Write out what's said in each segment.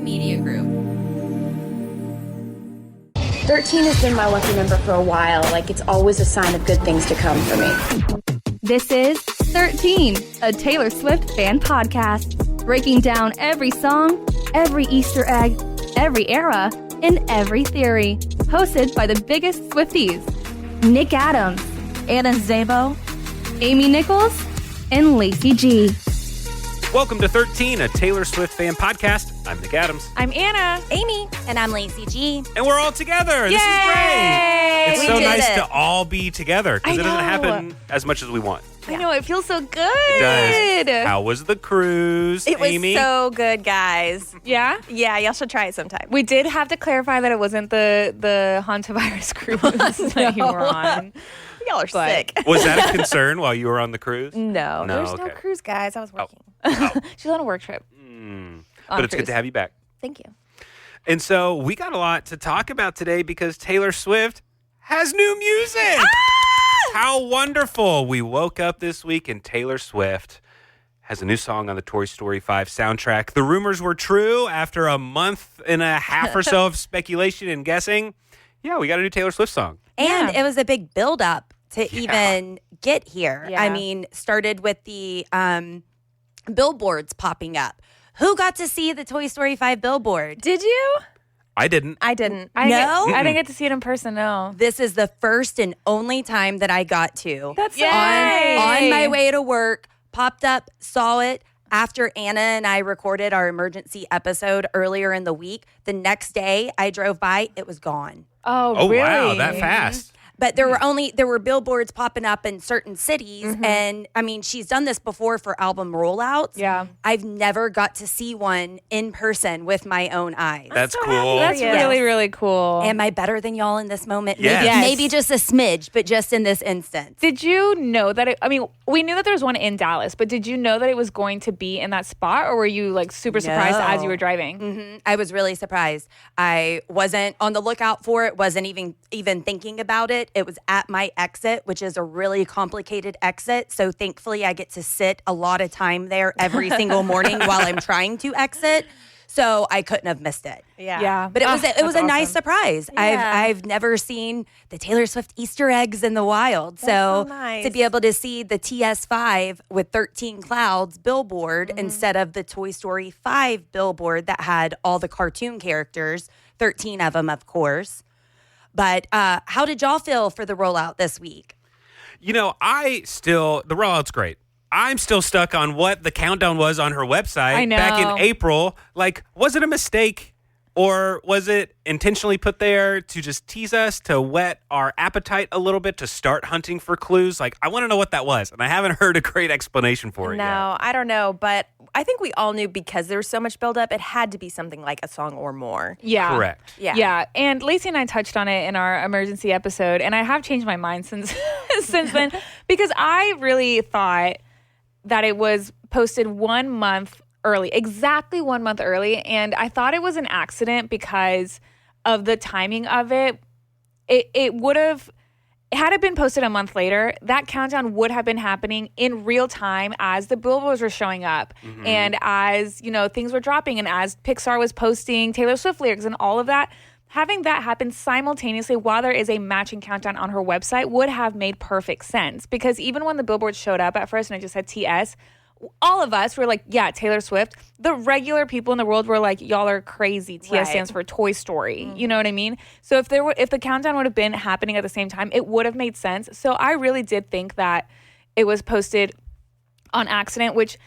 Media Group. 13 has been my lucky number for a while. Like, it's always a sign of good things to come for me. This is 13, a Taylor Swift fan podcast, breaking down every song, every Easter egg, every era, and every theory. Hosted by the biggest Swifties, Nick Adams, Anna Szabo, Amy Nichols, and Lacey G. Welcome to 13, a Taylor Swift fan podcast. I'm Nick Adams. I'm Anna. Amy. And I'm Lacey G. And we're all together. This is great. It's so nice to all be together because it doesn't happen as much as we want. I know, it feels so good. It does. How was the cruise, Amy? It was so good, guys. Yeah? Yeah, y'all should try it sometime. We did have to clarify that it wasn't the hantavirus cruise that you were on. Y'all are sick. Was that a concern while you were on the cruise? No, there's no cruise, guys. I was working. She's on a work trip. But it's good to have you back. Thank you. And so we got a lot to talk about today because Taylor Swift has new music. How wonderful. We woke up this week and Taylor Swift has a new song on the Toy Story 5 soundtrack. The rumors were true after a month and a half or so of speculation and guessing. Yeah, we got a new Taylor Swift song. And it was a big build-up to even get here. Yeah. I mean, started with the billboards popping up. Who got to see the Toy Story 5 billboard? Did you? I didn't. I didn't. No? I didn't get to see it in person, no. This is the first and only time that I got to. That's Yay. on my way to work, popped up, saw it. After Anna and I recorded our emergency episode earlier in the week, the next day I drove by, it was gone. Oh, really? Wow, that fast. But there were billboards popping up in certain cities. And I mean, she's done this before for album rollouts. Yeah. I've never got to see one in person with my own eyes. That's cool. That's really, really cool. Am I better than y'all in this moment? Yes. Maybe, Yes. maybe just a smidge, but just in this instance. Did you know that we knew that there was one in Dallas, but did you know that it was going to be in that spot, or were you like super surprised as you were driving? I was really surprised. I wasn't on the lookout for it, wasn't even thinking about it. It was at my exit, which is a really complicated exit. So thankfully I get to sit a lot of time there every single morning while I'm trying to exit. So I couldn't have missed it. Yeah. But it was a nice surprise. Yeah. I've never seen the Taylor Swift Easter eggs in the wild. so nice. To be able to see the TS5 with 13 clouds billboard instead of the Toy Story 5 billboard that had all the cartoon characters, 13 of them, of course. But how did y'all feel for the rollout this week? You know, the rollout's great. I'm still stuck on what the countdown was on her website I know. back in April. Like, was it a mistake? Or was it intentionally put there to just tease us, to whet our appetite a little bit, to start hunting for clues? Like, I want to know what that was. And I haven't heard a great explanation for it yet. No, I don't know. But I think we all knew because there was so much buildup, it had to be something like a song or more. Yeah. Correct. Yeah. Yeah. And Lacey and I touched on it in our emergency episode, and I have changed my mind since then because I really thought that it was posted 1 month early, exactly 1 month early. And I thought it was an accident because of the timing of it. It would have, had it been posted a month later, that countdown would have been happening in real time as the billboards were showing up and as, things were dropping and as Pixar was posting Taylor Swift lyrics and all of that. Having that happen simultaneously while there is a matching countdown on her website would have made perfect sense, because even when the billboards showed up at first and it just said TS, all of us were like, yeah, Taylor Swift. The regular people in the world were like, y'all are crazy. TS stands for Toy Story. You know what I mean? So if the countdown would have been happening at the same time, it would have made sense. So I really did think that it was posted on accident, which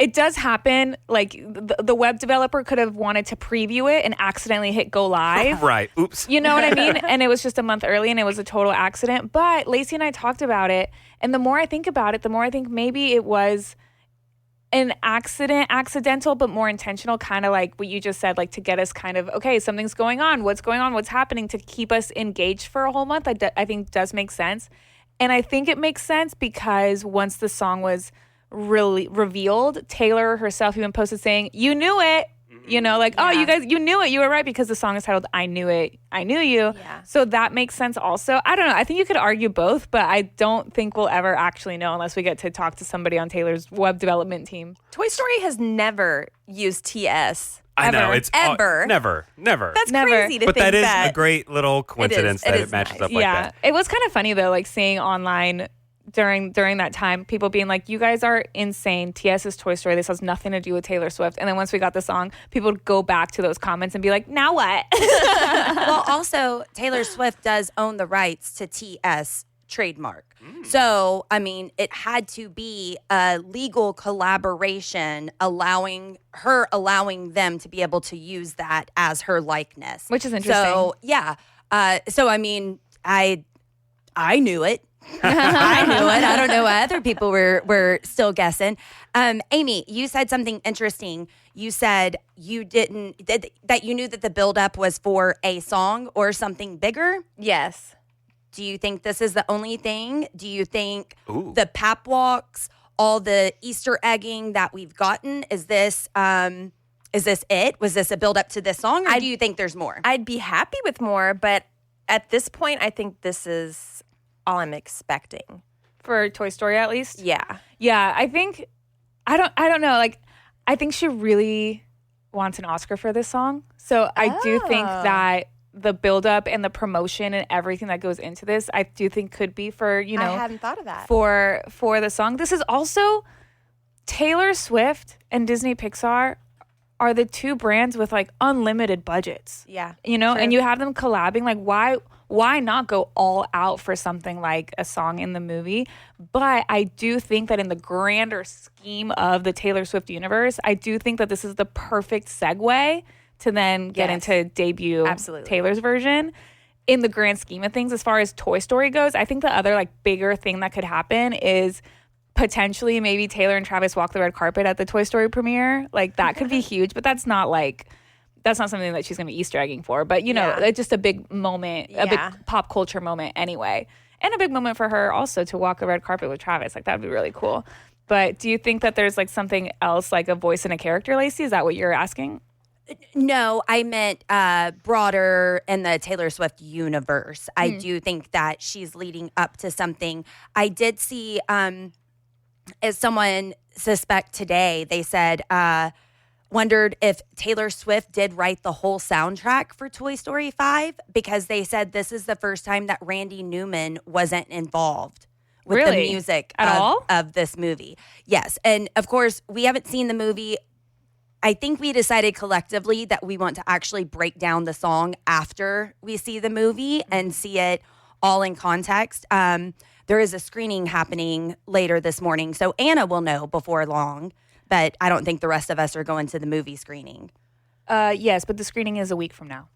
it does happen. Like the web developer could have wanted to preview it and accidentally hit go live. Right. Oops. You know what I mean? And it was just a month early and it was a total accident. But Lacey and I talked about it. And the more I think about it, the more I think maybe it was an accidental, but more intentional, kind of like what you just said, like to get us kind of, okay, something's going on. What's going on? What's happening, to keep us engaged for a whole month? I think does make sense. And I think it makes sense because once the song was really revealed, Taylor herself even posted saying, you knew it. You know, like, oh, you guys, you knew it. You were right, because the song is titled I Knew It, I Knew You. Yeah. So that makes sense also. I don't know. I think you could argue both, but I don't think we'll ever actually know unless we get to talk to somebody on Taylor's web development team. Toy Story has never used TS I know Ever. it's Ever. never. That's Never. crazy to But think that is that. a great little coincidence It that is it matches nice. up like that. It was kind of funny though, like seeing online during that time, people being like, "You guys are insane. TS's Toy Story. This has nothing to do with Taylor Swift." And then once we got the song, people would go back to those comments and be like, "Now what?" Well, also, Taylor Swift does own the rights to TS trademark. So, I mean, it had to be a legal collaboration allowing them to be able to use that as her likeness. Which is interesting. So, yeah. So, I mean, I knew it. I knew it. I don't know why other people were still guessing. Amy, you said something interesting. You said that you knew that the buildup was for a song or something bigger. Yes. Do you think this is the only thing? Do you think Ooh. the pap walks, all the Easter egging that we've gotten, is this it? Was this a buildup to this song, or do you think there's more? I'd be happy with more, but at this point, I think this is all I'm expecting. For Toy Story, at least. Yeah. Yeah, I think I don't know. Like, I think she really wants an Oscar for this song. So I do think that the buildup and the promotion and everything that goes into this, I do think could be for, I hadn't thought of that. for the song. This is also Taylor Swift and Disney Pixar are the two brands with like unlimited budgets. Yeah. And you have them collabing. Like, why not go all out for something like a song in the movie? But I do think that in the grander scheme of the Taylor Swift universe, I do think that this is the perfect segue to then get into debut Absolutely. Taylor's version. In the grand scheme of things, as far as Toy Story goes, I think the other like bigger thing that could happen is potentially maybe Taylor and Travis walk the red carpet at the Toy Story premiere. Like, that could be huge, but that's not something that she's going to be Easter egging for. But, it's just a big moment, a big pop culture moment anyway. And a big moment for her also to walk a red carpet with Travis. Like, that would be really cool. But do you think that there's like something else, like a voice and a character, Lacey? Is that what you're asking? No, I meant broader in the Taylor Swift universe. I do think that she's leading up to something. I did see, as someone suspect today, they said, wondered if Taylor Swift did write the whole soundtrack for Toy Story 5, because they said this is the first time that Randy Newman wasn't involved with the music of this movie. Yes. And of course, we haven't seen the movie. I think we decided collectively that we want to actually break down the song after we see the movie and see it all in context. There is a screening happening later this morning, so Anna will know before long, but I don't think the rest of us are going to the movie screening. Yes, but the screening is a week from now.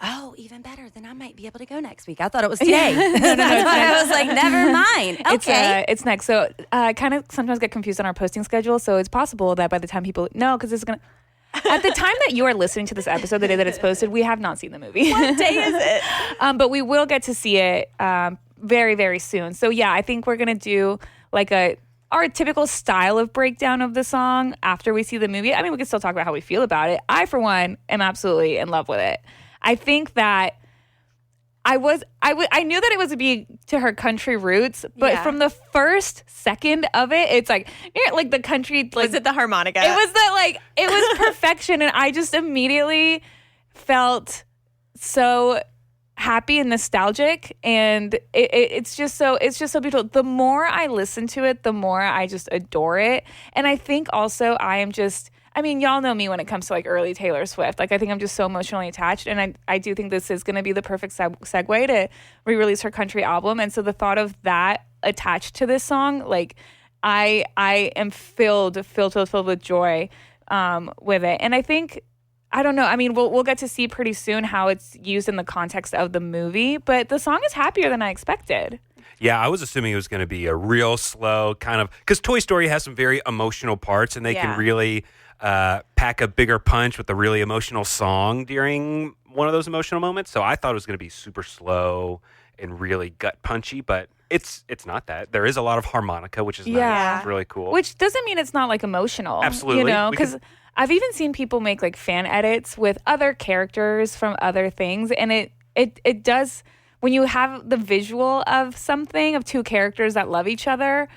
Oh, even better. Then I might be able to go next week. I thought it was today. I was like, never mind. Okay. It's next. So I kind of sometimes get confused on our posting schedule. So it's possible that by the time people know, because it's going to, at the time that you are listening to this episode, the day that it's posted, we have not seen the movie. What day is it? But we will get to see it very, very soon. So yeah, I think we're going to do like our typical style of breakdown of the song after we see the movie. I mean, we can still talk about how we feel about it. I, for one, am absolutely in love with it. I think that I knew that it was to her country roots, but from the first second of it, it's like the country. Like, was it the harmonica? It was perfection, and I just immediately felt so happy and nostalgic, and it's just so beautiful. The more I listen to it, the more I just adore it, and I think also I mean, y'all know me when it comes to like early Taylor Swift. Like, I think I'm just so emotionally attached, and I do think this is going to be the perfect segue to re-release her country album. And so the thought of that attached to this song, like, I am filled with joy with it. And I think, I don't know, I mean, we'll get to see pretty soon how it's used in the context of the movie, but the song is happier than I expected. Yeah, I was assuming it was going to be a real slow kind of, because Toy Story has some very emotional parts, and they can really pack a bigger punch with a really emotional song during one of those emotional moments. So I thought it was going to be super slow and really gut punchy, but it's not that. There is a lot of harmonica, which is nice. It's really cool. Which doesn't mean it's not like emotional. Absolutely. Because I've even seen people make like fan edits with other characters from other things, and it does, when you have the visual of something, of two characters that love each other,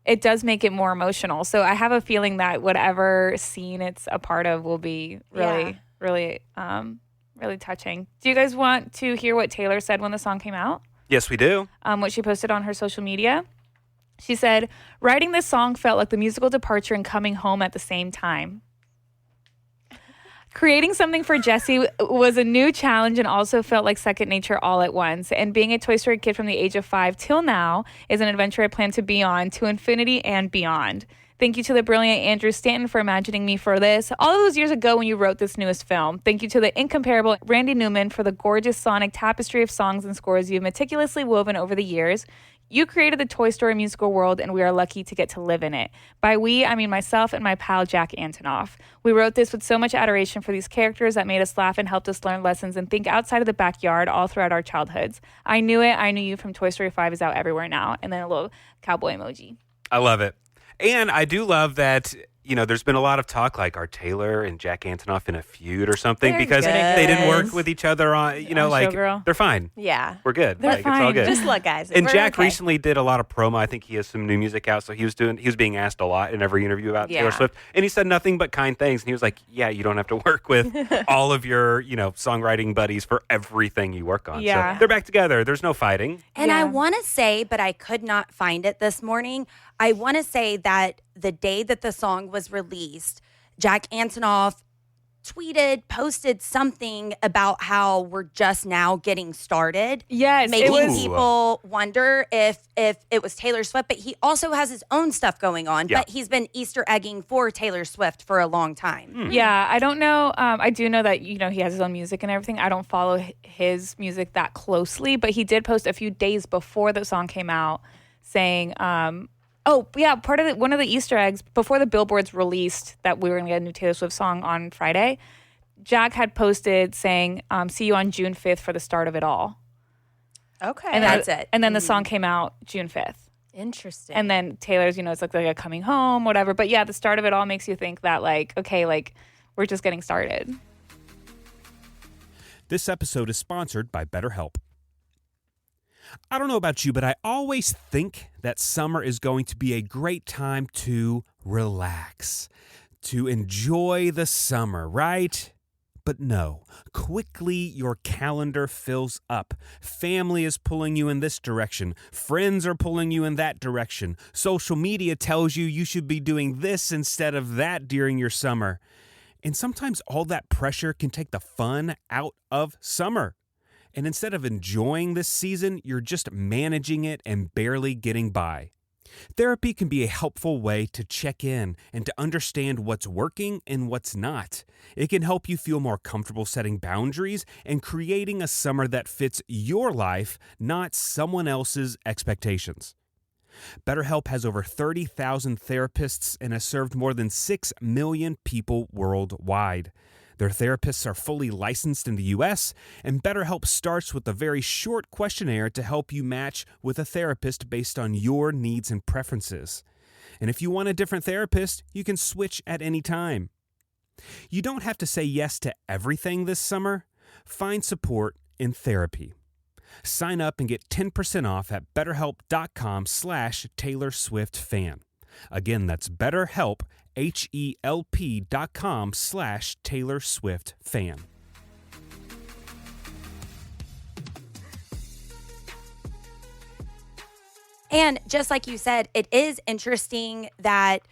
it does make it more emotional. So I have a feeling that whatever scene it's a part of will be really, really touching. Do you guys want to hear what Taylor said when the song came out? Yes, we do. What she posted on her social media. She said, writing this song felt like the musical departure and coming home at the same time. Creating something for Jessie was a new challenge and also felt like second nature all at once. And being a Toy Story kid from the age of 5 till now is an adventure I plan to be on to infinity and beyond. Thank you to the brilliant Andrew Stanton for imagining me for this all of those years ago when you wrote this newest film. Thank you to the incomparable Randy Newman for the gorgeous sonic tapestry of songs and scores you've meticulously woven over the years. You created the Toy Story musical world, and we are lucky to get to live in it. By we, I mean myself and my pal, Jack Antonoff. We wrote this with so much adoration for these characters that made us laugh and helped us learn lessons and think outside of the backyard all throughout our childhoods. I Knew It, I Knew You from Toy Story 5 is out everywhere now. And then a little cowboy emoji. I love it. And I do love that, there's been a lot of talk like, are Taylor and Jack Antonoff in a feud or something? They're Because good. they didn't work with each other on, Showgirl. they're fine. Yeah. We're good. They're It's all fine. good. Just look, guys. And we're Jack okay. recently did a lot of promo. I think he has some new music out. So he was being asked a lot in every interview about Taylor Yeah. Swift. And he said nothing but kind things. And he was like, yeah, you don't have to work with all of your, songwriting buddies for everything you work on. Yeah. So they're back together. There's no fighting. And I Yeah. want to say, but I could not find it this morning. I want to say that the day that the song was released, Jack Antonoff posted something about how we're just now getting started. Yes, making it was. people wonder if it was Taylor Swift, but he also has his own stuff going on. Yeah. But he's been Easter egging for Taylor Swift for a long time. Yeah, I don't know. I do know that, he has his own music and everything. I don't follow his music that closely, but he did post a few days before the song came out saying, one of the Easter eggs before the billboards released that we were going to get a new Taylor Swift song on Friday, Jack had posted saying, see you on June 5th for the start of it all. Okay. And That's it. And then the song came out June 5th. Interesting. And then Taylor's, it's like a coming home, whatever. But yeah, the start of it all makes you think that we're just getting started. This episode is sponsored by BetterHelp. I don't know about you, but I always think that summer is going to be a great time to relax, to enjoy the summer, right? But no, quickly your calendar fills up. Family is pulling you in this direction. Friends are pulling you in that direction. Social media tells you should be doing this instead of that during your summer. And sometimes all that pressure can take the fun out of summer. And instead of enjoying this season, you're just managing it and barely getting by. Therapy can be a helpful way to check in and to understand what's working and what's not. It can help you feel more comfortable setting boundaries and creating a summer that fits your life, not someone else's expectations. BetterHelp has over 30,000 therapists and has served more than 6 million people worldwide. Their therapists are fully licensed in the U.S., and BetterHelp starts with a very short questionnaire to help you match with a therapist based on your needs and preferences. And if you want a different therapist, you can switch at any time. You don't have to say yes to everything this summer. Find support in therapy. Sign up and get 10% off at betterhelp.com/Taylor Swift fan. Again, that's BetterHelp, HELP.com/Taylor Swift fan. And just like you said, it is interesting that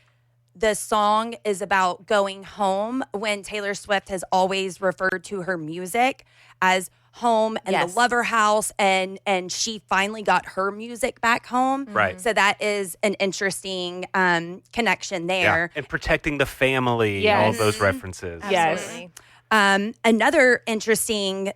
the song is about going home when Taylor Swift has always referred to her music as home and Yes. the lover house, and she finally got her music back home. Right. So that is an interesting connection Yeah. there. And protecting the family, Yes. all of those references. Yes. Absolutely. Another interesting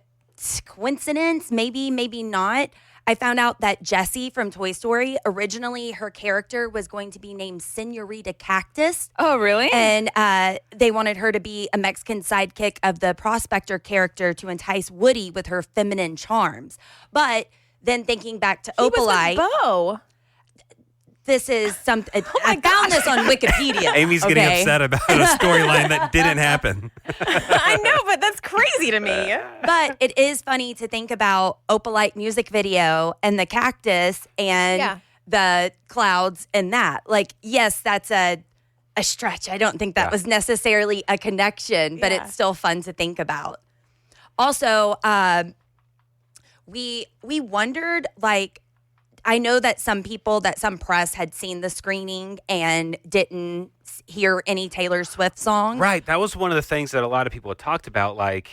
coincidence, maybe not. I found out that Jessie from Toy Story, originally her character was going to be named Senorita Cactus. Oh, really? And they wanted her to be a Mexican sidekick of the prospector character to entice Woody with her feminine charms. But then thinking back to He was Opalite, with Bo. this is something. I found this on Wikipedia. Amy's getting okay? upset about a storyline that didn't happen. I know, but that's crazy to me. But it is funny to think about Opalite music video and the cactus and Yeah. the clouds and that. Like, yes, that's a stretch. I don't think that was necessarily a connection, but it's still fun to think about. Also, we wondered, like, I know that some press had seen the screening and didn't hear any Taylor Swift song. Right. That was one of the things that a lot of people had talked about, like,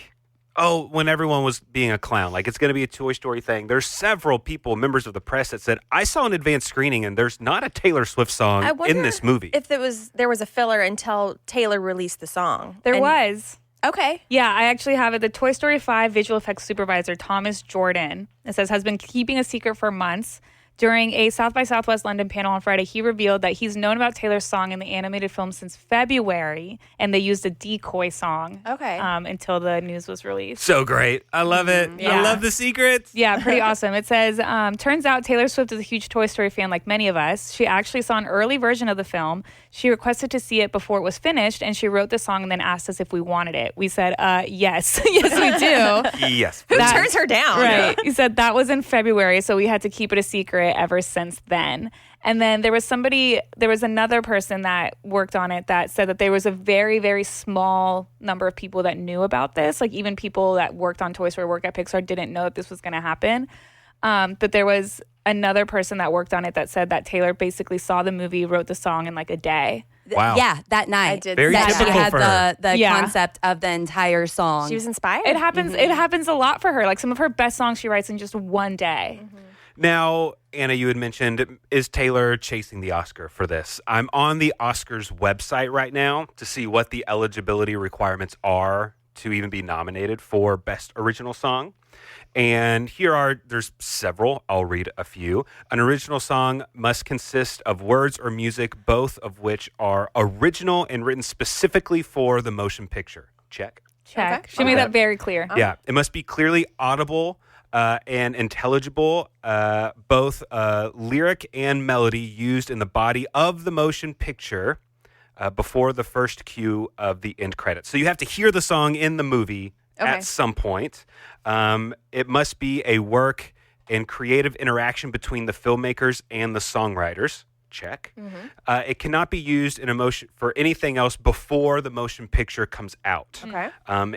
when everyone was being a clown, like it's going to be a Toy Story thing. There's several people, members of the press, that said, I saw an advanced screening and there's not a Taylor Swift song in this movie. If there was a filler until Taylor released the song. There was. Okay. Yeah, I actually have it. The Toy Story 5 visual effects supervisor, Thomas Jordan, it says, has been keeping a secret for months. During a South by Southwest London panel on Friday, he revealed that he's known about Taylor's song in the animated film since February, and they used a decoy song until the news was released. So great. I love it. I love the secrets. Yeah, pretty awesome. It says, turns out Taylor Swift is a huge Toy Story fan like many of us. She actually saw an early version of the film. She requested to see it before it was finished, and she wrote the song and then asked us if we wanted it. We said, yes. Yes, we do. Yes. Who turns her down? Right. He said that was in February, so we had to keep it a secret ever since then. And then there was another person that worked on it that said that there was a very, very small number of people that knew about this. Like even people that worked on Toy Story, work at Pixar, didn't know that this was going to happen. But there was another person that worked on it that said that Taylor basically saw the movie, wrote the song in like a day. Wow. Yeah, that night. I did. Very that typical she had for her. the concept of the entire song. She was inspired. It happens. It happens a lot for her. Like some of her best songs she writes in just one day. Now, Anna, you had mentioned, is Taylor chasing the Oscar for this? I'm on the Oscars website right now to see what the eligibility requirements are to even be nominated for Best Original Song. And there's several. I'll read a few. An original song must consist of words or music, both of which are original and written specifically for the motion picture. Check. Check. She made that very clear. Yeah. It must be clearly audible and intelligible, both lyric and melody used in the body of the motion picture before the first cue of the end credits. So you have to hear the song in the movie at some point. It must be a work and creative interaction between the filmmakers and the songwriters. Check. It cannot be used for anything else before the motion picture comes out. Okay.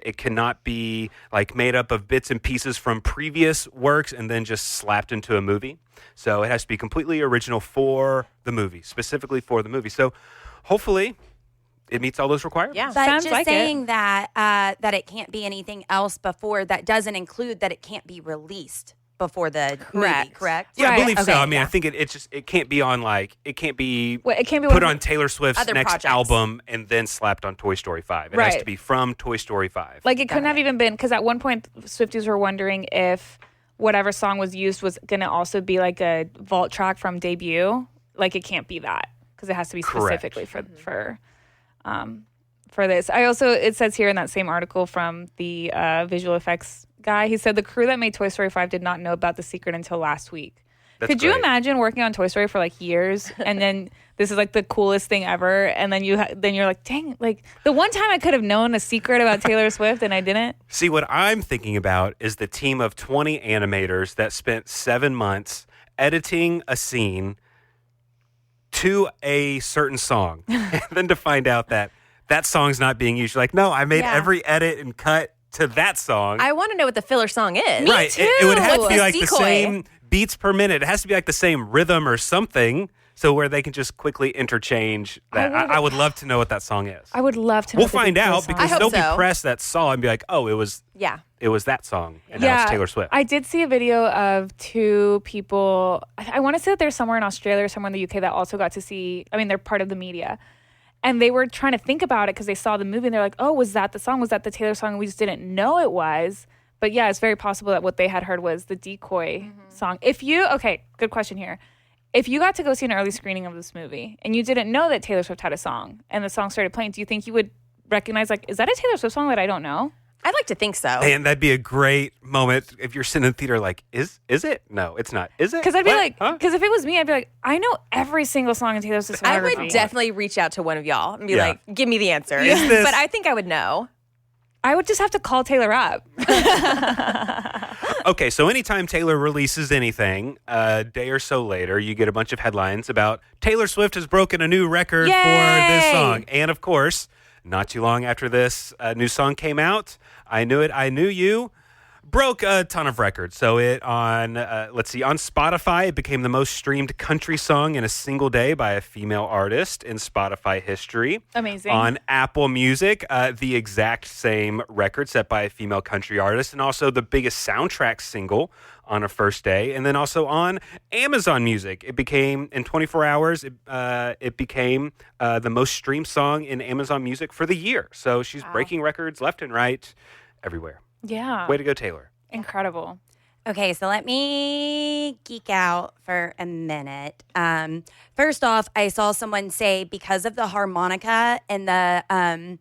It cannot be like made up of bits and pieces from previous works and then just slapped into a movie. So it has to be completely original for the movie, specifically for the movie. So hopefully it meets all those requirements. Yeah. But Sounds just like saying that it can't be anything else before, that doesn't include that it can't be released before the movie, correct? Yeah, I Right. believe so. Okay, I mean, I think it can't be on it can't be put on Taylor Swift's Other next projects. album and then slapped on Toy Story 5. It has Right. to be from Toy Story 5. Like it couldn't have even been, because at one point Swifties were wondering if whatever song was used was going to also be like a vault track from Debut. Like it can't be that because it has to be Correct. specifically for this. It says here in that same article from the visual effects guy, he said the crew that made Toy Story 5 did not know about the secret until last week. That's Could you great. imagine working on Toy Story for like years and then this is like the coolest thing ever, and then you're like, dang, like the one time I could have known a secret about Taylor Swift and I didn't. See, what I'm thinking about is the team of 20 animators that spent 7 months editing a scene to a certain song, and then to find out that song's not being used. You're like, no, I made every edit and cut to that song. I want to know what the filler song is. Right. It would have to What's be the like the decoy? same beats per minute. It has to be like the same rhythm or something, so where they can just quickly interchange that. I would love to know what that song is. I would love to know. We'll what the find decoy out song because I hope there'll so. be press that saw and be like, oh, it was that song, and now it's Taylor Swift. I did see a video of two people. I want to say that they're somewhere in Australia or somewhere in the UK that also got to see. I mean, they're part of the media. And they were trying to think about it because they saw the movie and they're like, oh, was that the song? Was that the Taylor song? And we just didn't know it was. But yeah, it's very possible that what they had heard was the decoy song. Okay, good question here. If you got to go see an early screening of this movie and you didn't know that Taylor Swift had a song and the song started playing, do you think you would recognize, like, is that a Taylor Swift song that I don't know? I'd like to think so. And that'd be a great moment if you're sitting in the theater like, is it? No, it's not. Is it? Because I'd be What? like, Huh? because if it was me, I'd be like, I know every single song in Taylor Swift's I discography. would definitely reach out to one of y'all and be Yeah. like, give me the answer. Is this- But I think I would know. I would just have to call Taylor up. Okay, so anytime Taylor releases anything, a day or so later, you get a bunch of headlines about Taylor Swift has broken a new record for this song. And of course, not too long after this new song came out, I Knew It, I Knew You broke a ton of records. So on Spotify, it became the most streamed country song in a single day by a female artist in Spotify history. Amazing. On Apple Music, the exact same record set by a female country artist, and also the biggest soundtrack single on a first day. And then also on Amazon Music, it became, in 24 hours, it became the most streamed song in Amazon Music for the year. So she's breaking records left and right, everywhere. Yeah. Way to go, Taylor. Incredible. Okay, so let me geek out for a minute. First off, I saw someone say because of the harmonica and the and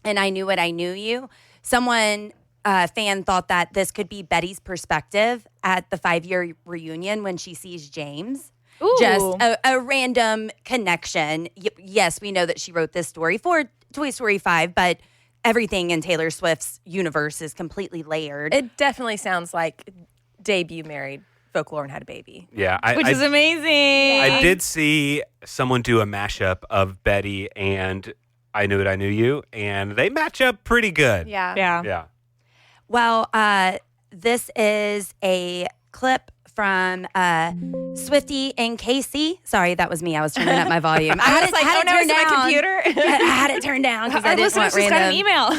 I Knew It, I Knew You, someone fan thought that this could be Betty's perspective at the 5-year reunion when she sees James. Ooh. Just a random connection. Yes, we know that she wrote this story for Toy Story 5, but everything in Taylor Swift's universe is completely layered. It definitely sounds like debut married Folklore and had a baby. Yeah. Which is amazing. I did see someone do a mashup of Betty and I Knew It, I Knew You, and they match up pretty good. Yeah. Yeah. Well, this is a clip from Swiftie and Casey. Sorry, that was me. I was turning up my volume. I was like, oh no, is it my computer? I had it turned down because I Our didn't want listeners just random. got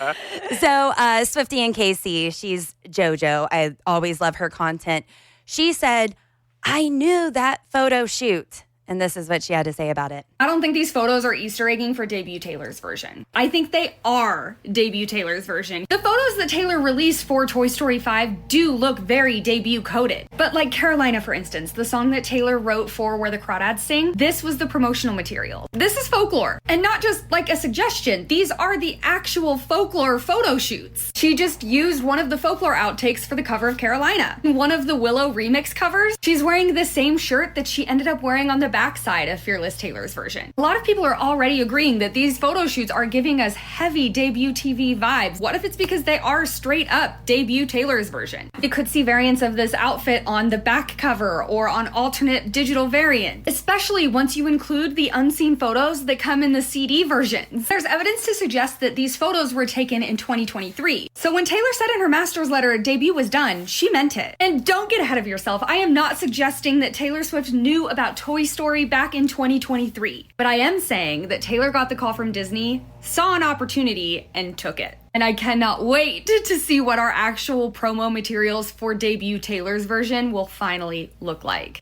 an email. So Swiftie and Casey, she's JoJo. I always love her content. She said, I knew that photo shoot. And this is what she had to say about it. I don't think these photos are Easter egging for debut Taylor's version. I think they are debut Taylor's version. The photos that Taylor released for Toy Story 5 do look very debut coded. But like Carolina, for instance, the song that Taylor wrote for Where the Crawdads Sing, this was the promotional material. This is folklore. And not just like a suggestion. These are the actual folklore photo shoots. She just used one of the folklore outtakes for the cover of Carolina. One of the Willow remix covers, she's wearing the same shirt that she ended up wearing on the backside of Fearless Taylor's version. A lot of people are already agreeing that these photo shoots are giving us heavy debut TV vibes. What if it's because they are straight up debut Taylor's version? You could see variants of this outfit on the back cover or on alternate digital variants, especially once you include the unseen photos that come in the CD versions. There's evidence to suggest that these photos were taken in 2023. So when Taylor said in her master's letter debut was done, she meant it. And don't get ahead of yourself. I am not suggesting that Taylor Swift knew about Toy Story back in 2023. But I am saying that Taylor got the call from Disney, saw an opportunity, and took it. And I cannot wait to see what our actual promo materials for debut Taylor's version will finally look like.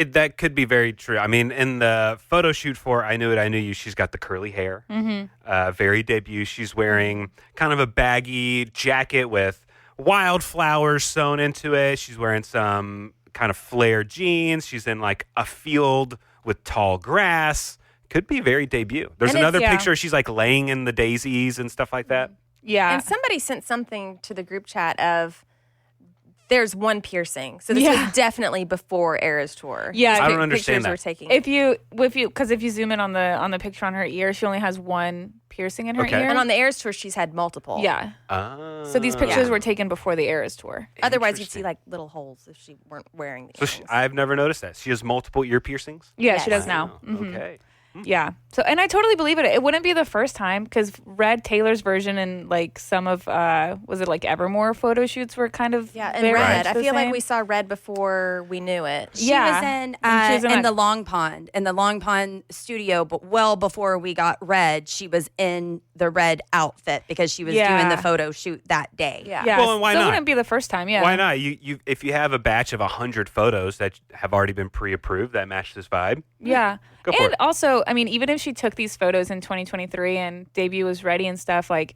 That could be very true. I mean, in the photo shoot for I Knew It, I Knew You, she's got the curly hair. Mm-hmm. Very debut. She's wearing kind of a baggy jacket with wildflowers sewn into it. She's wearing some kind of flared jeans. She's in like a field with tall grass. Could be very debut. There's another picture. She's like laying in the daisies and stuff like that. Yeah. And somebody sent something to the group chat of there's one piercing. So this was definitely before Eras Tour. Yeah. I don't understand pictures that. were taking. Because if you zoom in on the picture on her ear, she only has one piercing in her ear. And on the Eras Tour, she's had multiple. Yeah. So these pictures were taken before the Eras Tour. Otherwise, you'd see like little holes if she weren't wearing the earrings. I've never noticed that. She has multiple ear piercings? Yeah, she does now. Mhm. Okay. Yeah. So, and I totally believe it. It wouldn't be the first time because read Taylor's version and like some of, was it like Evermore photo shoots were kind of and very Red. much I the feel like same. we saw Red before we knew it. She was in the Long Pond, in the Long Pond studio, but well before we got Red, she was in the red outfit because she was doing the photo shoot that day. Yeah. Well, and why so not? It wouldn't be the first time, yeah. Why not? You if you have a batch of 100 photos that have already been pre-approved that match this vibe. Yeah. Go for And it. also, I mean, even if she took these photos in 2023 and debut was ready and stuff, like,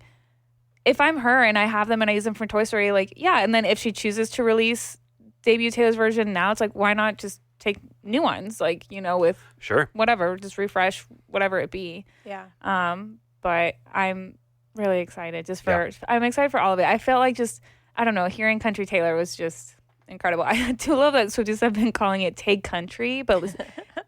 if I'm her and I have them and I use them for Toy Story, like, yeah. And then if she chooses to release debut Taylor's version now, it's like, why not just take new ones? Like, with Sure. whatever, just refresh, whatever it be. Yeah. But I'm really excited I'm excited for all of it. I felt like I don't know, hearing Country Taylor was just incredible. I do love that Swifties have been calling it Tay Country, but it was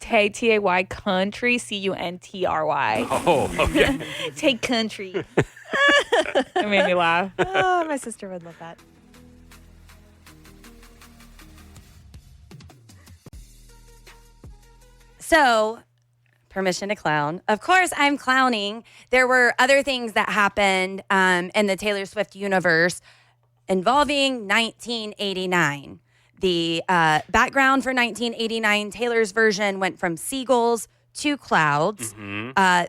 Tay, T-A-Y, Country, C-U-N-T-R-Y. Oh, okay. Tay Country. It made me laugh. Oh, my sister would love that. So, permission to clown. Of course, I'm clowning. There were other things that happened in the Taylor Swift universe involving 1989. The background for 1989, Taylor's version went from seagulls to clouds.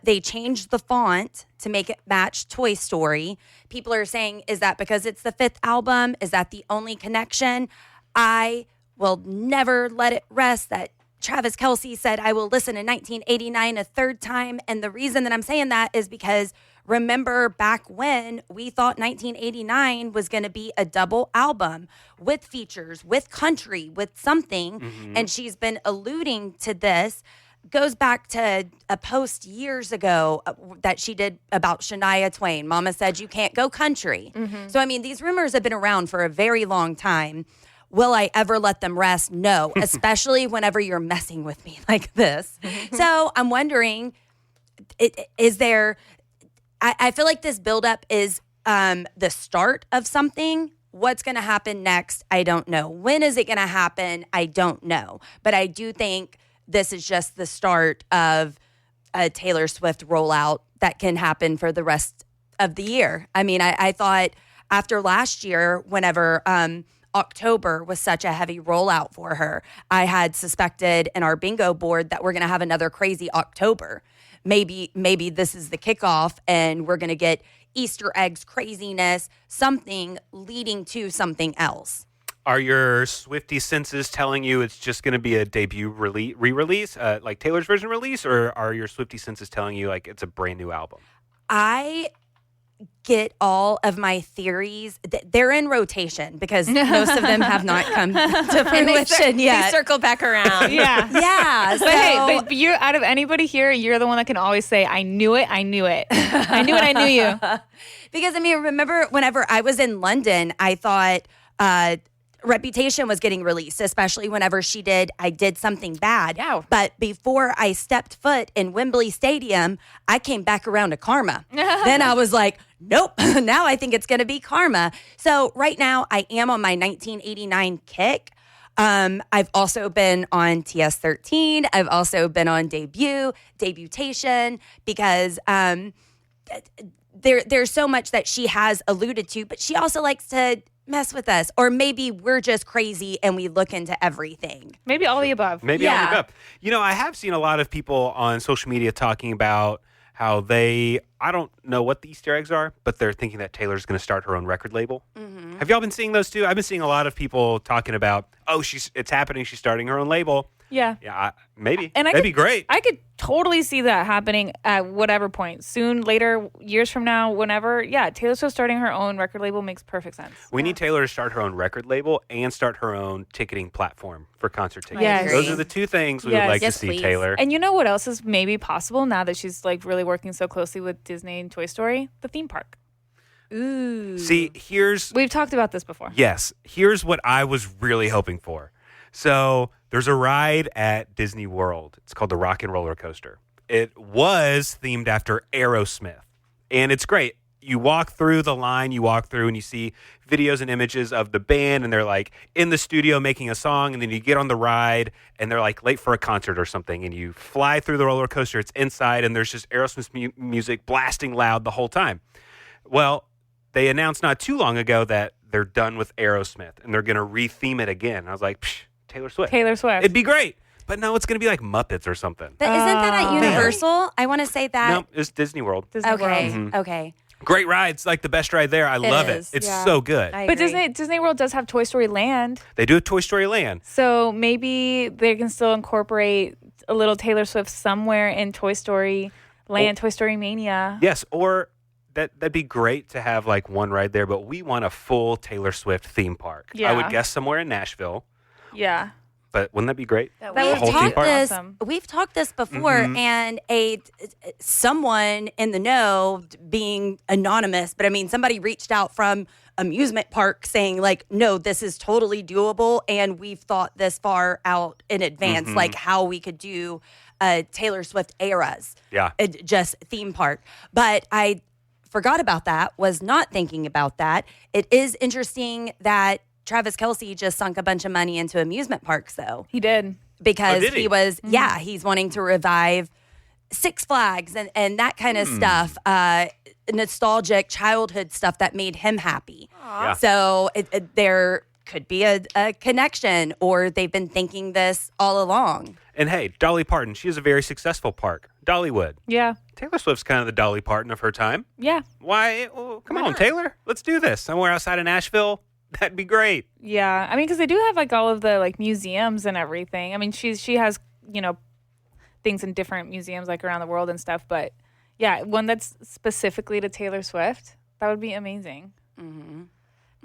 They changed the font to make it match Toy Story. People are saying, is that because it's the 5th album? Is that the only connection? I will never let it rest that Travis Kelce said, I will listen to 1989 a third time. And the reason that I'm saying that is because remember back when we thought 1989 was going to be a double album with features, with country, with something. And she's been alluding to this. Goes back to a post years ago that she did about Shania Twain. Mama said you can't go country. So, I mean, these rumors have been around for a very long time. Will I ever let them rest? No, especially whenever you're messing with me like this. So I'm wondering, is there, I feel like this buildup is the start of something. What's going to happen next? I don't know. When is it going to happen? I don't know. But I do think this is just the start of a Taylor Swift rollout that can happen for the rest of the year. I mean, I thought after last year, whenever October was such a heavy rollout for her, I had suspected in our bingo board that we're going to have another crazy October. Maybe this is the kickoff and we're going to get Easter eggs craziness, something leading to something else. Are your Swiftie senses telling you it's just going to be a debut re-release, like Taylor's version release, or are your Swiftie senses telling you like it's a brand new album? I get all of my theories. They're in rotation because most of them have not come to fruition yet. They circle back around. Yeah. Yeah. So, But hey, but you're out of anybody here, you're the one that can always say, I knew it, I knew it. I knew it, I knew you. because I mean, remember whenever I was in London, I thought Reputation was getting released, especially whenever she did I Did Something Bad. Yeah. But before I stepped foot in Wembley Stadium, I came back around to Karma. Then I was like, nope, now I think it's going to be Karma. So right now I am on my 1989 kick. I've also been on TS13. I've also been on Debutation, because there's so much that she has alluded to, but she also likes to mess with us, or maybe we're just crazy and we look into everything. Maybe all the above. Maybe all the above. You know, I have seen a lot of people on social media talking about how I don't know what the Easter eggs are, but they're thinking that Taylor's going to start her own record label. Mm-hmm. Have y'all been seeing those too? I've been seeing a lot of people talking about, it's happening. She's starting her own label. Yeah. Yeah, maybe. And that'd be great. I could totally see that happening at whatever point. Soon, later, years from now, whenever. Yeah, Taylor Swift starting her own record label makes perfect sense. We need Taylor to start her own record label and start her own ticketing platform for concert tickets. Yes. Those are the two things we would like to see, please. Taylor. And you know what else is maybe possible now that she's like really working so closely with Disney and Toy Story? The theme park. Ooh. See, We've talked about this before. Yes, here's what I was really hoping for. So there's a ride at Disney World. It's called the Rock and Roller Coaster. It was themed after Aerosmith, and it's great. You walk through the line, and you see videos and images of the band, and they're like in the studio making a song, and then you get on the ride, and they're like late for a concert or something, and you fly through the roller coaster. It's inside, and there's just Aerosmith music blasting loud the whole time. Well, they announced not too long ago that they're done with Aerosmith, and they're going to re-theme it again. I was like, Taylor Swift. It'd be great. But no, it's going to be like Muppets or something. But isn't that at Universal? I want to say that. No, it's Disney World. Okay. Mm-hmm. Okay. Great ride. It's like the best ride there. I love it. It's so good. But Disney World does have Toy Story Land. They do have Toy Story Land. So maybe they can still incorporate a little Taylor Swift somewhere in Toy Story Land, Toy Story Mania. Yes, or that'd be great to have like one ride there, but we want a full Taylor Swift theme park. Yeah. I would guess somewhere in Nashville. Yeah. But wouldn't that be great? We've talked this before, and someone in the know, being anonymous, but I mean, somebody reached out from amusement park saying like, no, this is totally doable, and we've thought this far out in advance, like how we could do Taylor Swift eras, just theme park. But I forgot about that, was not thinking about that. It is interesting that Travis Kelce just sunk a bunch of money into amusement parks, though. He did. because did he? he was, he's wanting to revive Six Flags and that kind of stuff, nostalgic childhood stuff that made him happy. Yeah. So there could be a connection, or they've been thinking this all along. And hey, Dolly Parton, she has a very successful park, Dollywood. Yeah. Taylor Swift's kind of the Dolly Parton of her time. Yeah. Why? Well, come on, Taylor. Let's do this. Somewhere outside of Nashville. That'd be great. Yeah. I mean, because they do have like all of the like museums and everything. I mean, she has, you know, things in different museums like around the world and stuff. But yeah, one that's specifically to Taylor Swift, that would be amazing. Mm-hmm.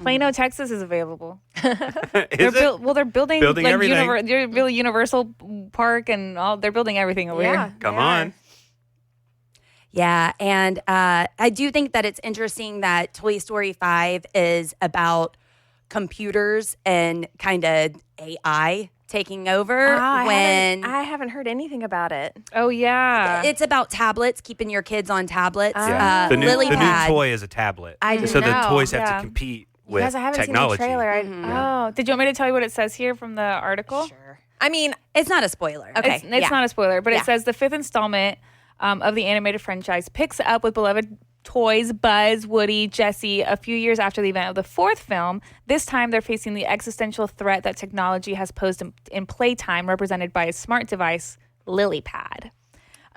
Plano, Texas is available. Is it? They're building like everything. they're really Universal Park and all. They're building everything over here. Come on. Yeah, and I do think that it's interesting that Toy Story 5 is about computers and kind of AI taking over. I haven't heard anything about it. Oh yeah, It's about tablets, keeping your kids on tablets. Yeah. The new LilyPad. toy is a tablet. I didn't so the know. toys have Yeah. to compete You with guys, I haven't technology. seen the trailer. Oh, did you want me to tell you what it says here from the article? Sure. I mean, It's not a spoiler. okay. It's not a spoiler, but Yeah. it says the 5th installment of the animated franchise picks up with beloved toys Buzz, Woody, Jessie a few years after the event of the 4th film. This time they're facing the existential threat that technology has posed in playtime, represented by a smart device, LilyPad.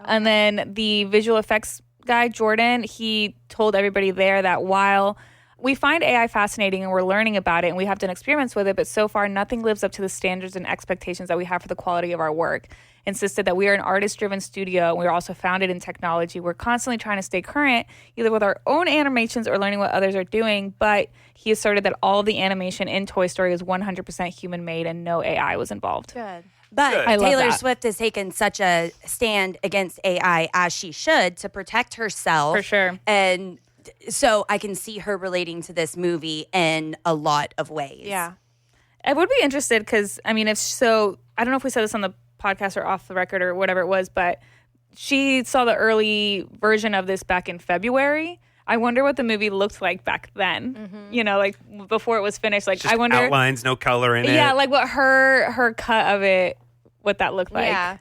And then the visual effects guy, Jordan, he told everybody there that while we find AI fascinating and we're learning about it and we have done experiments with it, but so far nothing lives up to the standards and expectations that we have for the quality of our work. Insisted that we are an artist-driven studio and we're also founded in technology. We're constantly trying to stay current, either with our own animations or learning what others are doing. But he asserted that all of the animation in Toy Story is 100% human-made and no AI was involved. Good. But I love Taylor that. Swift has taken such a stand against AI, as she should, to protect herself. For sure. And so I can see her relating to this movie in a lot of ways. Yeah. I would be interested because, I mean, if so, I don't know if we said this on the podcast or off the record or whatever it was, but she saw the early version of this back in February. I wonder what the movie looked like back then. You know, like before it was finished. Like Just I wonder, outlines, no color in it. yeah, like what her cut of it, what that looked like. Yeah.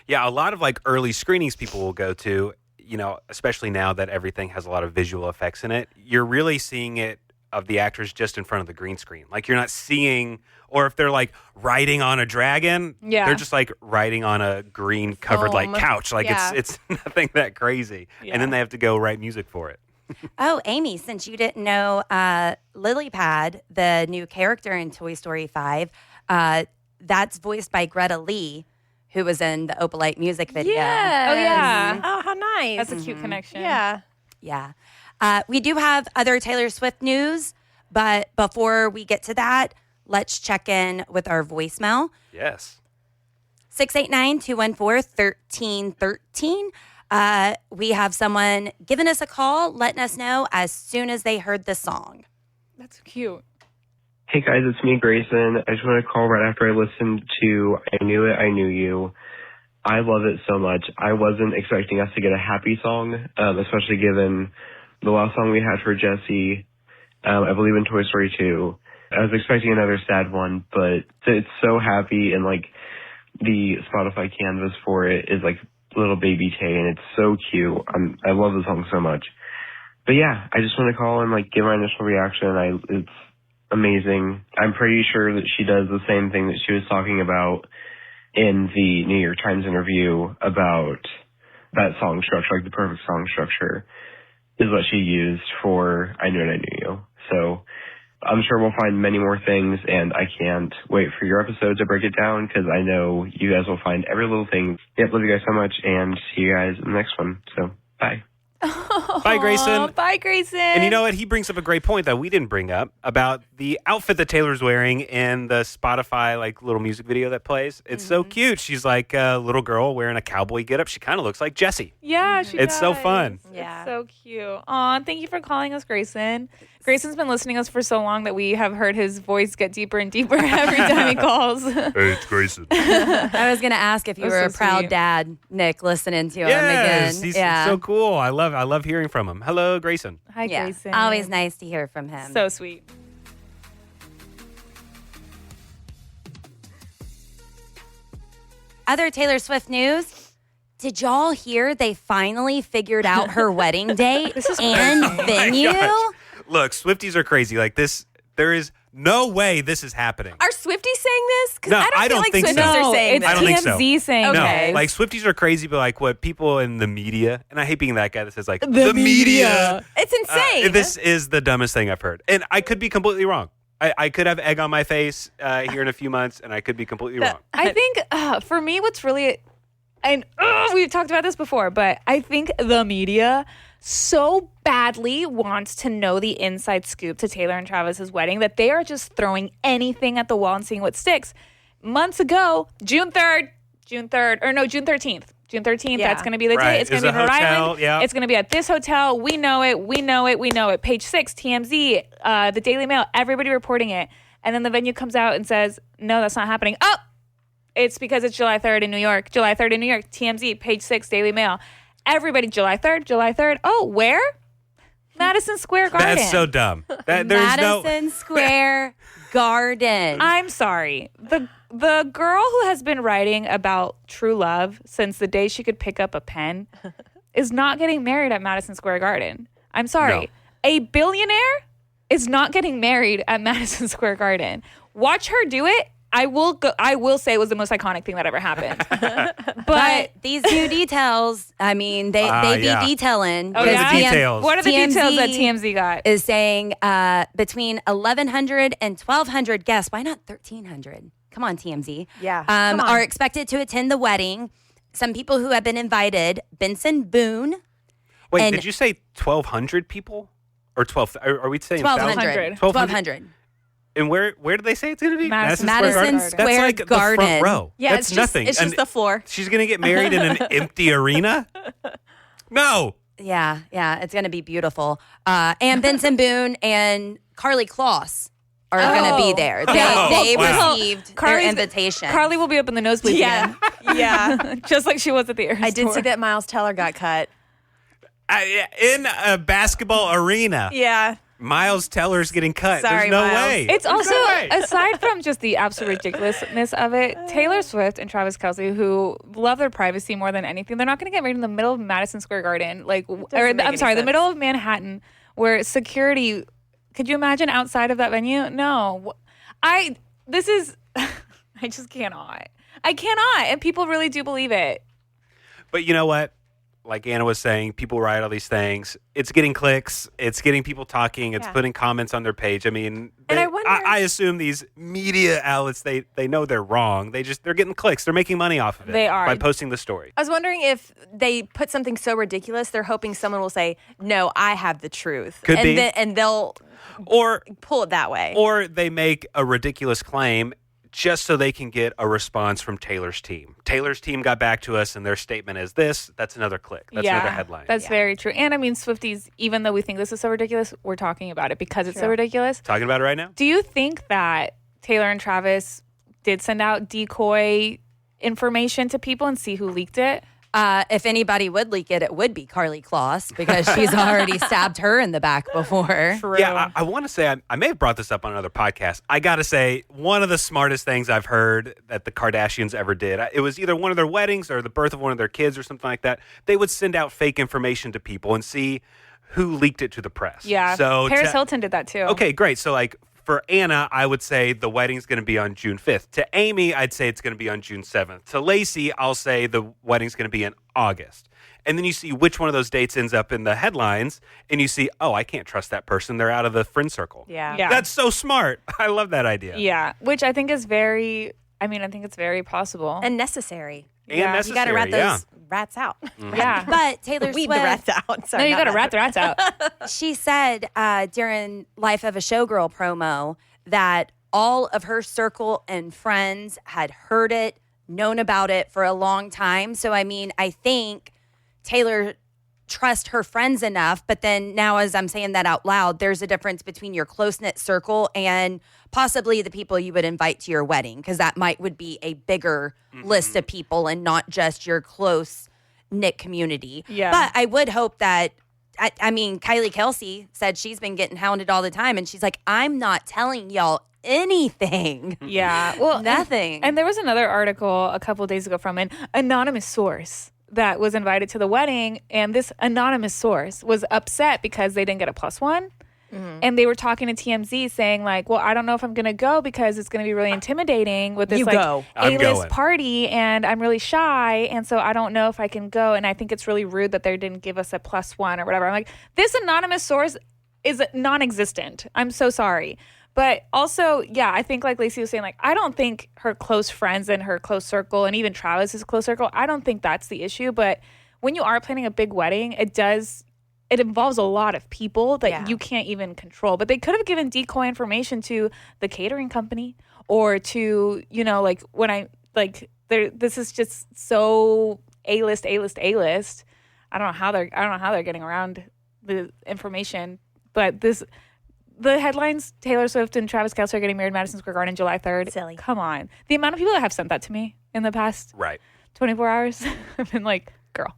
Yeah, a lot of like early screenings people will go to, you know, especially now that everything has a lot of visual effects in it. You're really seeing it of the actors just in front of the green screen. Like you're not seeing, or if they're like riding on a dragon, Yeah. they're just like riding on a green covered like Foam. couch. Like Yeah. it's nothing that crazy. Yeah. And then they have to go write music for it. Oh, Amy, since you didn't know LilyPad, the new character in Toy Story 5, that's voiced by Greta Lee, who was in the Opalite music video. Yes. Oh, yeah. Oh, how nice. That's a cute connection. Yeah. Yeah. We do have other Taylor Swift news, but before we get to that, let's check in with our voicemail. Yes. 689-214-1313. We have someone giving us a call, letting us know as soon as they heard the song. That's cute. Hey guys, it's me, Grayson. I just want to call right after I listened to I Knew It, I Knew You. I love it so much. I wasn't expecting us to get a happy song, especially given the last song we had for Jessie, I believe in Toy Story 2. I was expecting another sad one, but it's so happy, and like the Spotify canvas for it is like little baby Tay, and it's so cute. I love the song so much. But yeah, I just want to call and like give my initial reaction. It's amazing. I'm pretty sure that she does the same thing that she was talking about in the New York Times interview about that song structure, like the perfect song structure is what she used for I Knew It, I Knew You. So I'm sure we'll find many more things, and I can't wait for your episode to break it down because I know you guys will find every little thing. Yep, love you guys so much, and see you guys in the next one. So, bye. Bye, Grayson. Bye, Grayson. And you know what? He brings up a great point that we didn't bring up about the outfit that Taylor's wearing in the Spotify like little music video that plays. It's so cute. She's like a little girl wearing a cowboy getup. She kind of looks like Jessie. Yeah, she It's so does. fun. Yeah. It's so cute. Aw, thank you for calling us, Grayson. Grayson's been listening to us for so long that we have heard his voice get deeper and deeper every time he calls. Hey, it's Grayson. I was going to ask if you That's were so a proud sweet. dad, Nick, listening to him Yes, again. he's yeah. so cool. I love hearing from him. Hello, Grayson. Hi, Yeah. Grayson. Always nice to hear from him. So sweet. other Taylor Swift news. Did y'all hear they finally figured out her wedding date and venue? Oh Look, Swifties are crazy. Like this, there is no way this is happening. Are Swifties saying this? Because No, I don't feel like think Swifties so. are saying it's I this. don't think so. TMZ saying Okay. No, like Swifties are crazy, but like what people in the media, and I hate being that guy that says like The media. It's insane. This is the dumbest thing I've heard, and I could be completely wrong. I could have egg on my face here in a few months, and I could be completely wrong. I think for me, what's really, and we've talked about this before, but I think the media so badly wants to know the inside scoop to Taylor and Travis's wedding that they are just throwing anything at the wall and seeing what sticks. Months ago, June 13th. June 13th, Yeah. that's going to be the Right. date. It's going Is to be in a Rhode hotel, Island. yeah. It's going to be at this hotel. We know it. Page 6, TMZ, the Daily Mail, everybody reporting it. And then the venue comes out and says, no, that's not happening. Oh, it's because it's July 3rd in New York. July 3rd in New York, TMZ, page 6, Daily Mail. Everybody, July 3rd. Oh, where? Madison Square Garden. That's so dumb. That there's Madison Square Garden. I'm sorry. The girl who has been writing about true love since the day she could pick up a pen is not getting married at Madison Square Garden. I'm sorry. No. A billionaire is not getting married at Madison Square Garden. Watch her do it. I will say it was the most iconic thing that ever happened. But these new details, I mean, they be yeah. detailing. Oh, What are yeah? the details? What are the details that TMZ TMZ got? is saying between 1,100 and 1,200 guests. Why not 1,300? Come on, TMZ. Yeah, come on. Are expected to attend the wedding. Some people who have been invited: Benson Boone, Wait, and did you say 1,200 people or 12? Are we saying 1,200. 1,200. And where did they say it's going to be? Madison Madison Square Square That's like the Garden. front row. Yeah, That's it's nothing. Just, it's And just the floor. she's going to get married in an empty arena? No. Yeah, it's going to be beautiful. And Benson Boone and Carly Kloss are going to be there. They wow. received Carly's- their invitation. Carly will be up in the nosebleed Yeah, yeah. just like she was at the air I did store. see that Miles Teller got cut. In a basketball arena. Yeah. Miles Teller's getting cut. Sorry, There's no Miles. way. It's There's also, no way. aside from just the absolute ridiculousness of it, Taylor Swift and Travis Kelce, who love their privacy more than anything, they're not going to get married in the middle of Madison Square Garden, make any the sense. middle of Manhattan, where security. Could you imagine outside of that venue? No, I just cannot. I cannot, and people really do believe it. But you know what? Like Anna was saying, people write all these things. It's getting clicks. It's getting people talking. It's Yeah. putting comments on their page. I mean, And I wonder- I assume these media outlets, they know they're wrong. They're getting clicks. They're making money off of it. They are. By posting the story. I was wondering if they put something so ridiculous, they're hoping someone will say, "No, I have the truth," Could and be. and they'll Or pull it that way. Or they make a ridiculous claim just so they can get a response from Taylor's team. Taylor's team got back to us, and their statement is this. That's another click. That's another headline. That's very true. And I mean, Swifties, even though we think this is so ridiculous, we're talking about it because it's so ridiculous. Talking about it right now? Do you think that Taylor and Travis did send out decoy information to people and see who leaked it? If anybody would leak it, it would be Carly Kloss because she's already stabbed her in the back before. Yeah, I want to say, I may have brought this up on another podcast. I got to say, one of the smartest things I've heard that the Kardashians ever did, it was either one of their weddings or the birth of one of their kids or something like that. They would send out fake information to people and see who leaked it to the press. Yeah. So Paris Hilton did that too. Okay, great. So like for Anna, I would say the wedding's going to be on June 5th. To Amy, I'd say it's going to be on June 7th. To Lacey, I'll say the wedding's going to be in August. And then you see which one of those dates ends up in the headlines, and you see, oh, I can't trust that person. They're out of the friend circle. Yeah. That's so smart. I love that idea. Yeah. Which I think is very, I think it's very possible. And necessary. And Yeah. necessary, You got to rat yeah. those rats out. Yeah. But Taylor Weed Swift, the rats out. Sorry, No, you not got to rat the rats out. she said during Life of a Showgirl promo that all of her circle and friends had heard it, known about it for a long time. So, I think Taylor trusts her friends enough. But then now, as I'm saying that out loud, there's a difference between your close-knit circle and possibly the people you would invite to your wedding, because that would be a bigger list of people and not just your close-knit community. Yeah. But I would hope that I mean, Kylie Kelsey said she's been getting hounded all the time, and she's like, I'm not telling y'all anything. Yeah. Well, nothing. And there was another article a couple of days ago from an anonymous source that was invited to the wedding, and this anonymous source was upset because they didn't get a +1. And they were talking to TMZ saying like, well, I don't know if I'm going to go because it's going to be really intimidating with this A-list party, and I'm really shy, and so I don't know if I can go, and I think it's really rude that they didn't give us a +1 or whatever. I'm like, this anonymous source is non-existent. I'm so sorry. But also, yeah, I think like Lacey was saying, like, I don't think her close friends and her close circle, and even Travis's close circle, I don't think that's the issue. But when you are planning a big wedding, it involves a lot of people that you can't even control. But they could have given decoy information to the catering company or to, like when this is just so A-list. I don't know how they're getting around the information, but the headlines, Taylor Swift and Travis Kelce are getting married in Madison Square Garden July 3rd. Silly. Come on. The amount of people that have sent that to me in the past 24 hours, I've been like, girl.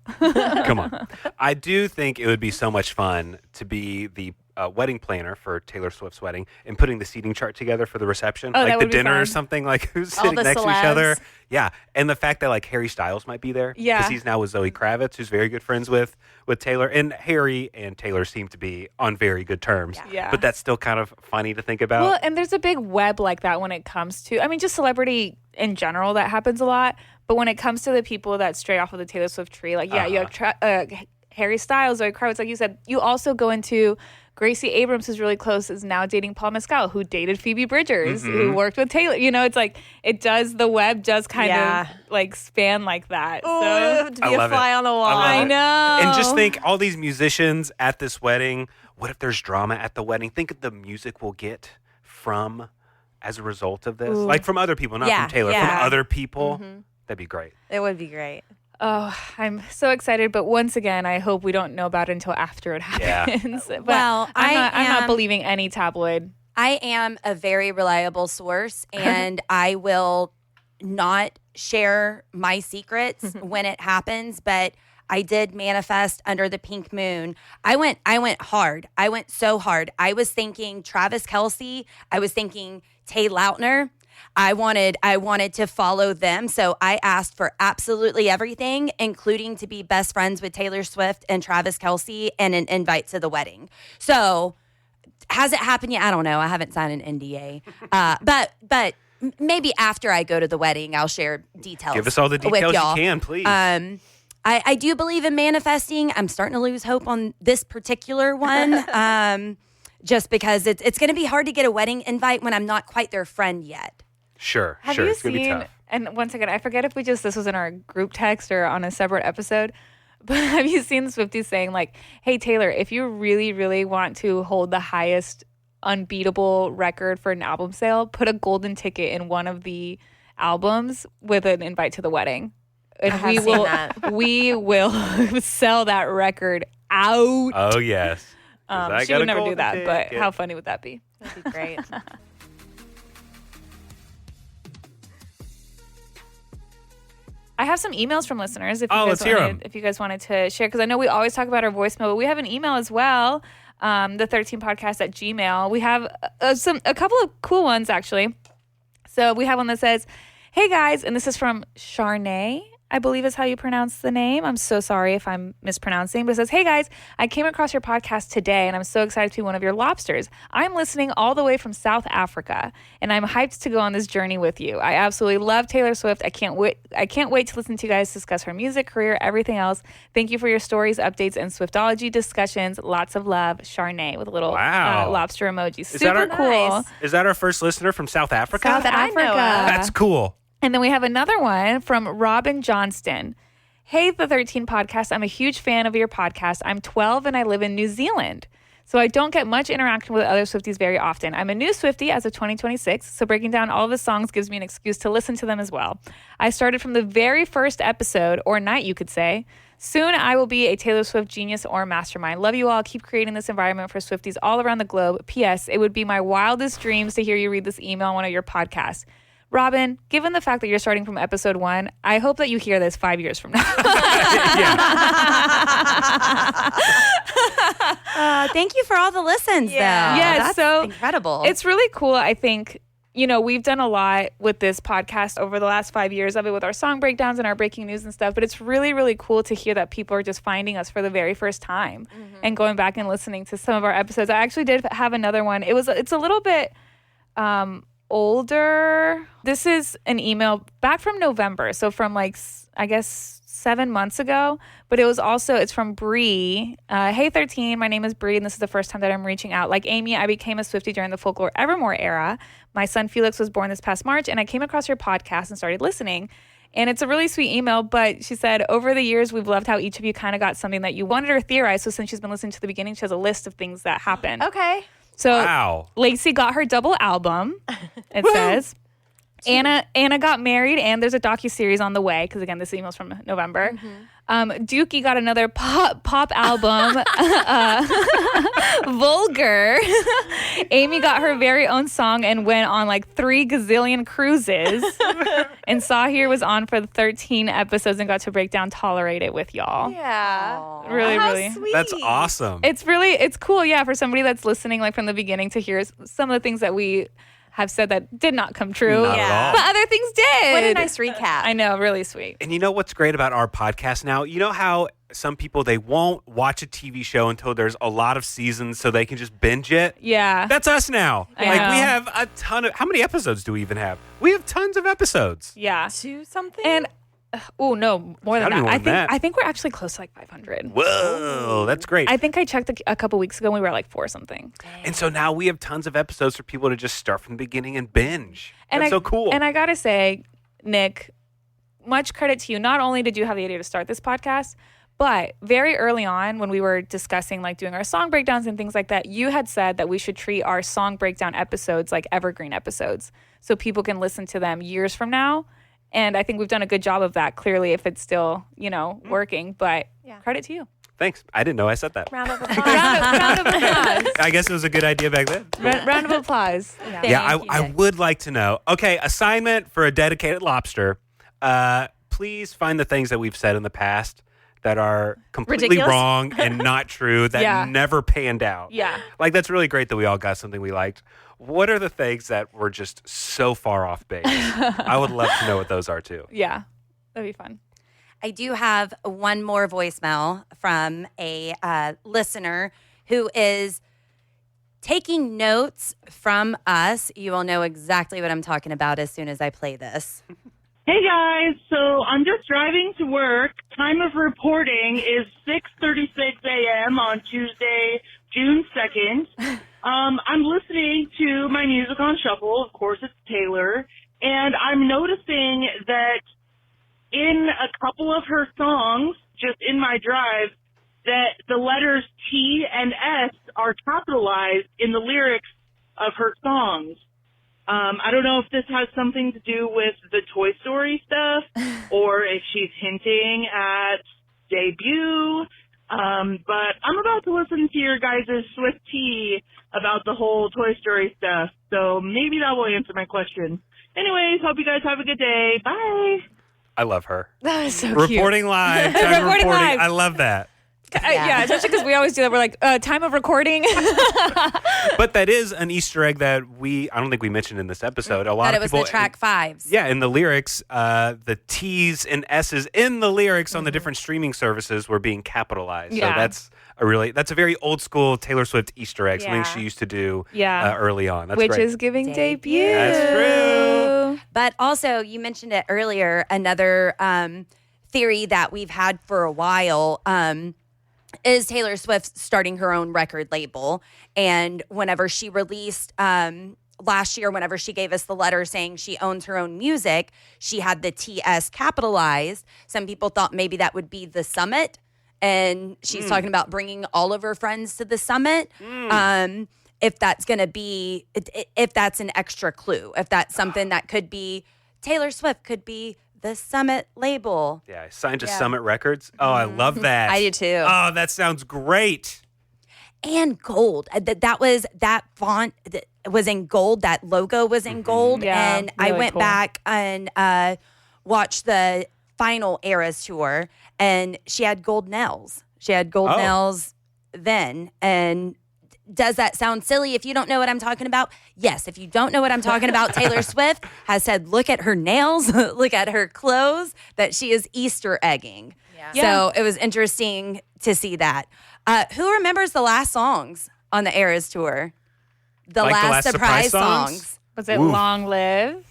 Come on. I do think it would be so much fun to be the wedding planner for Taylor Swift's wedding and putting the seating chart together for the reception. Oh, like that the would be dinner fun. or something, like who's sitting next to each other. Yeah. And the fact that like Harry Styles might be there. Yeah. Because he's now with Zoe Kravitz, who's very good friends with Taylor. And Harry and Taylor seem to be on very good terms. Yeah. But that's still kind of funny to think about. Well, and there's a big web like that when it comes to, just celebrity in general, that happens a lot. But when it comes to the people that stray off of the Taylor Swift tree, like, you have Harry Styles, Zoe Kravitz, like you said, you also go into Gracie Abrams is really close, is now dating Paul Mescal, who dated Phoebe Bridgers, who worked with Taylor. It's like, the web does kind of like span like that. Oh, so to be a fly on the wall. I know. And just think, all these musicians at this wedding, what if there's drama at the wedding? Think of the music we'll get as a result of this. Like from other people, not from Taylor, from other people. That'd be great. It would be great. Oh, I'm so excited. But once again, I hope we don't know about it until after it happens. Yeah. But I'm not believing any tabloid. I am a very reliable source, and I will not share my secrets when it happens, but I did manifest under the pink moon. I went hard. I went so hard. I was thinking Travis Kelce. I was thinking Tay Lautner. I wanted to follow them. So I asked for absolutely everything, including to be best friends with Taylor Swift and Travis Kelce and an invite to the wedding. So has it happened yet? I don't know. I haven't signed an NDA. But maybe after I go to the wedding, I'll share details. Give us all the details you can, please. I do believe in manifesting. I'm starting to lose hope on this particular one. Just because it's going to be hard to get a wedding invite when I'm not quite their friend yet. Sure. Have you It's going to be seen, tough. and once again, I forget if this was in our group text or on a separate episode, but have you seen the Swifties saying like, hey, Taylor, if you really, really want to hold the highest unbeatable record for an album sale, put a golden ticket in one of the albums with an invite to the wedding. And we will sell that record out. Oh, yes. She would never do that, but how funny would that be? That'd be great. I have some emails from listeners if you guys wanted to share, because I know we always talk about our voicemail, but we have an email as well, the 13podcast at Gmail. We have a couple of cool ones, actually. So we have one that says, hey guys, and this is from Charnay, I believe is how you pronounce the name. I'm so sorry if I'm mispronouncing, but it says, hey guys, I came across your podcast today and I'm so excited to be one of your lobsters. I'm listening all the way from South Africa and I'm hyped to go on this journey with you. I absolutely love Taylor Swift. I can't wait to listen to you guys discuss her music, career, everything else. Thank you for your stories, updates, and Swiftology discussions. Lots of love, Charnay, with a little lobster emoji. Super cool. Nice. Is that our first listener from South Africa? South Africa. That's cool. And then we have another one from Robin Johnston. Hey, the 13 podcast. I'm a huge fan of your podcast. I'm 12 and I live in New Zealand. So I don't get much interaction with other Swifties very often. I'm a new Swiftie as of 2026, so breaking down all the songs gives me an excuse to listen to them as well. I started from the very first episode, or night you could say. Soon I will be a Taylor Swift genius or mastermind. Love you all. Keep creating this environment for Swifties all around the globe. P.S. It would be my wildest dreams to hear you read this email on one of your podcasts. Robin, given the fact that you're starting from episode 1, I hope that you hear this 5 years from now. Thank you for all the listens, though. Yeah, That's so incredible. It's really cool. I think, we've done a lot with this podcast over the last 5 years of it with our song breakdowns and our breaking news and stuff. But it's really, really cool to hear that people are just finding us for the very first time and going back and listening to some of our episodes. I actually did have another one. It's a little bit older. This is an email back from November. So from I guess 7 months ago, but it's from Bree. Hey 13, my name is Bree, and this is the first time that I'm reaching out. Like Amy, I became a Swiftie during the Folklore Evermore era. My son Felix was born this past March, and I came across your podcast and started listening. And it's a really sweet email, but she said, over the years, we've loved how each of you kind of got something that you wanted her to theorize. So since she's been listening to the beginning, she has a list of things that happened. Okay. So Wow. Lacey got her double album, it says. Anna got married, and there's a docuseries on the way, because again, this email's from November. Dookie got another pop album, Vulgar. Amy got her very own song and went on 3 gazillion cruises. And Saw Here was on for the 13 episodes and got to break down Tolerate It with y'all. Yeah. Really, How really. sweet. That's awesome. It's cool, yeah, for somebody that's listening from the beginning to hear some of the things that we have said that did not come true. Not at all. But other things did. What a nice recap. I know, really sweet. And you know what's great about our podcast now? You know how some people, they won't watch a TV show until there's a lot of seasons so they can just binge it? Yeah. That's us now. I We know. have a ton of, how many episodes do we even have? We have tons of episodes. Yeah. 2 something? And no, more than Gotta be that. more than that. I think we're actually close to 500. Whoa, that's great. I think I checked a couple weeks ago and we were at 4 something. And so now we have tons of episodes for people to just start from the beginning and binge. That's so cool. And I gotta say, Nick, much credit to you. Not only did you have the idea to start this podcast, but very early on when we were discussing doing our song breakdowns and things like that, you had said that we should treat our song breakdown episodes like evergreen episodes so people can listen to them years from now. And I think we've done a good job of that, clearly, if it's still, working. But credit to you. Thanks. I didn't know I said that. Round of applause. round of applause. I guess it was a good idea back then. Round of applause. I would like to know. Okay, assignment for a dedicated lobster. Please find the things that we've said in the past that are completely Ridiculous. wrong and not true, that Yeah. never panned out. Yeah. That's really great that we all got something we liked. What are the things that were just so far off base? I would love to know what those are too. Yeah. That'd be fun. I do have one more voicemail from a listener who is taking notes from us. You will know exactly what I'm talking about as soon as I play this. Hey guys, so I'm just driving to work. Time of reporting is 6:36 a.m. on Tuesday, June 2nd. I'm listening to my music on shuffle. Of course, it's Taylor. And I'm noticing that in a couple of her songs, just in my drive, that the letters T and S are capitalized in the lyrics of her songs. I don't know if this has something to do with the Toy Story stuff or if she's hinting at debut. But I'm about to listen to your guys' Swift tea about the whole Toy Story stuff. So maybe that will answer my question. Anyways, hope you guys have a good day. Bye. I love her. That is so Reporting live. Time of Reporting reporting. live. I love that. Yeah, especially because we always do that. We're like, time of recording. But that is an Easter egg that I don't think we mentioned in this episode. A lot That of it was people, the track 5s. Yeah, in the lyrics, the T's and S's in the lyrics on the different streaming services were being capitalized. Yeah. So that's a very old school Taylor Swift Easter egg, something she used to do early on. That's Which great. is giving debut. That's true. But also, you mentioned it earlier, another theory that we've had for a while is Taylor Swift starting her own record label. And whenever she released last year, whenever she gave us the letter saying she owns her own music, she had the TS capitalized. Some people thought maybe that would be the summit. And she's talking about bringing all of her friends to the summit. If that's going to be, if that's an extra clue, if that's something that could be, Taylor Swift could be the Summit label. Yeah, signed to Summit Records. Oh, I love that. I do too. Oh, that sounds great. And gold. That was that font. was in gold. That logo was in gold. Yeah, And I really went cool. back and watched the final Eras tour, and she had gold nails. She had gold nails then. And does that sound silly if you don't know what I'm talking about? Yes. If you don't know what I'm talking about, Taylor Swift has said, look at her nails, look at her clothes, that she is Easter egging. So it was interesting to see that. Who remembers the last songs on the Eras tour? The last surprise songs. Was it Long Live?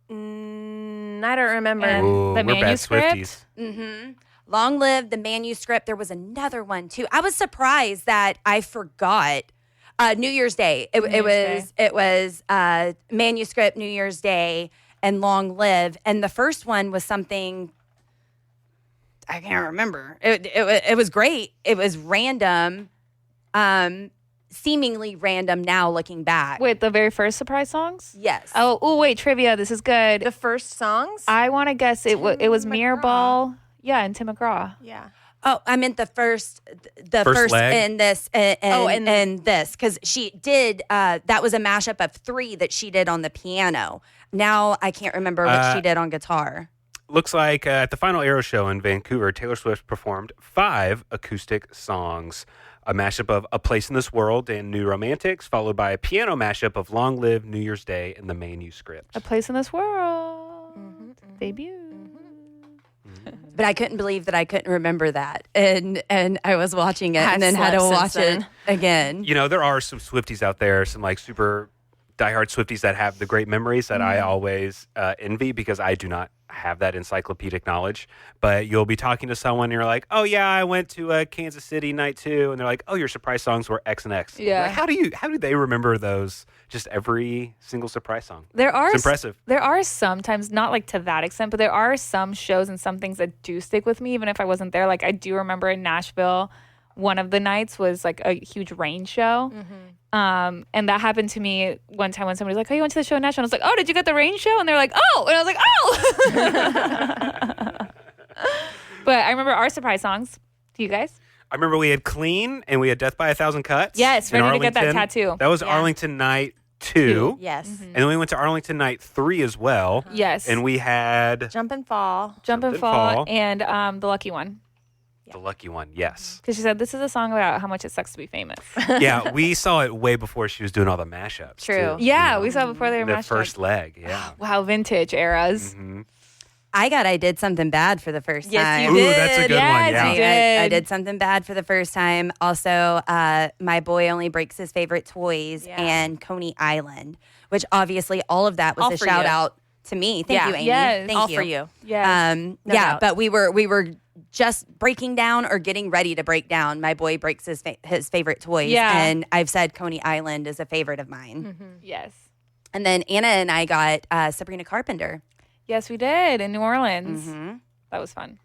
I don't remember. And Ooh, the we're bad manuscript? Swifties. Long Live, the manuscript. There was another one too. I was surprised that I forgot. New Year's Day. It was manuscript, New Year's Day, and Long Live. And the first one was something I can't remember. It was great. It was random, seemingly random now looking back. Wait, the very first surprise songs? Yes. Oh, wait, trivia. This is good. The first songs? I want to guess it was Mirrorball. Yeah, and Tim McGraw. Yeah. Oh, I meant the first leg? in this and this, because she did that was a mashup of 3 that she did on the piano. Now I can't remember what she did on guitar. Looks like at the final Aero show in Vancouver, Taylor Swift performed 5 acoustic songs. A mashup of A Place in This World and New Romantics, followed by a piano mashup of Long Live, New Year's Day, and the manuscript. A Place in This World. Debut. But I couldn't believe that I couldn't remember that, and I was watching it and then had to watch it again. You know, there are some Swifties out there, some like super diehard Swifties that have the great memories that I always envy, because I do not have that encyclopedic knowledge. But you'll be talking to someone and you're like, oh yeah, I went to Kansas City night 2, and they're like, oh, your surprise songs were X and X. Yeah. Like, how do they remember those? Just every single surprise song. It's impressive. There are sometimes, not like to that extent, but there are some shows and some things that do stick with me, even if I wasn't there. Like I do remember in Nashville, one of the nights was like a huge rain show. And that happened to me one time when somebody was like, oh, you went to the show in Nashville. And I was like, oh, did you get the rain show? And they're like, oh. And I was like, oh. But I remember our surprise songs. Do you guys? I remember we had Clean and we had Death by a Thousand Cuts. Yes, in ready to get that Arlington. tattoo. That was Arlington night 2. Yes. And then we went to Arlington night 3 as well. Yes. And we had Jump and Fall. Jump and Fall and The Lucky One. The Lucky One, yes. Because she said, this is a song about how much it sucks to be famous. Yeah, we saw it way before she was doing all the mashups. True. too, Yeah, you know? we saw it before they were The mashed first up. leg, yeah. Wow, vintage eras. I did something bad for the first time. Yes, you Ooh, did. that's a good one, Yes, yeah. you did. I did something bad for the first time. Also, my boy only breaks his favorite toys and Coney Island, which obviously all of that was All a for shout you. out to me. Thank you, Amy. Yes. Thank All you. for you. Yes. No yeah, doubt. but we were just breaking down or getting ready to break down. My boy breaks his favorite toys, Yeah. and I've said Coney Island is a favorite of mine. Yes. And then Anna and I got Sabrina Carpenter. Yes, we did in New Orleans. That was fun.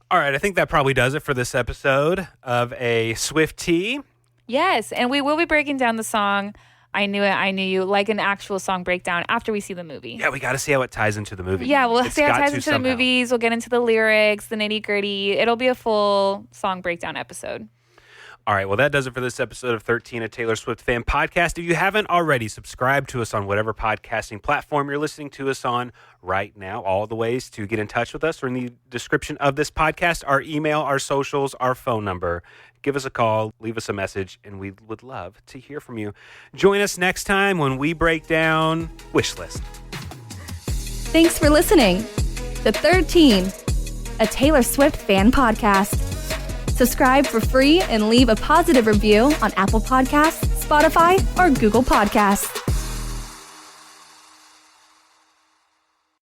All right, I think that probably does it for this episode of a Swiftie. Yes, and we will be breaking down the song I Knew It, I Knew You, like an actual song breakdown after we see the movie. Yeah, we got to see how it ties into the movie. Yeah, we'll It's see how it got ties to into the somehow. movies. We'll get into the lyrics, the nitty gritty. It'll be a full song breakdown episode. All right, well, that does it for this episode of 13, a Taylor Swift fan podcast. If you haven't already, subscribe to us on whatever podcasting platform you're listening to us on right now. All the ways to get in touch with us are in the description of this podcast, our email, our socials, our phone number. Give us a call, leave us a message, and we would love to hear from you. Join us next time when we break down Wishlist. Thanks for listening. The 13, a Taylor Swift fan podcast. Subscribe for free and leave a positive review on Apple Podcasts, Spotify, or Google Podcasts.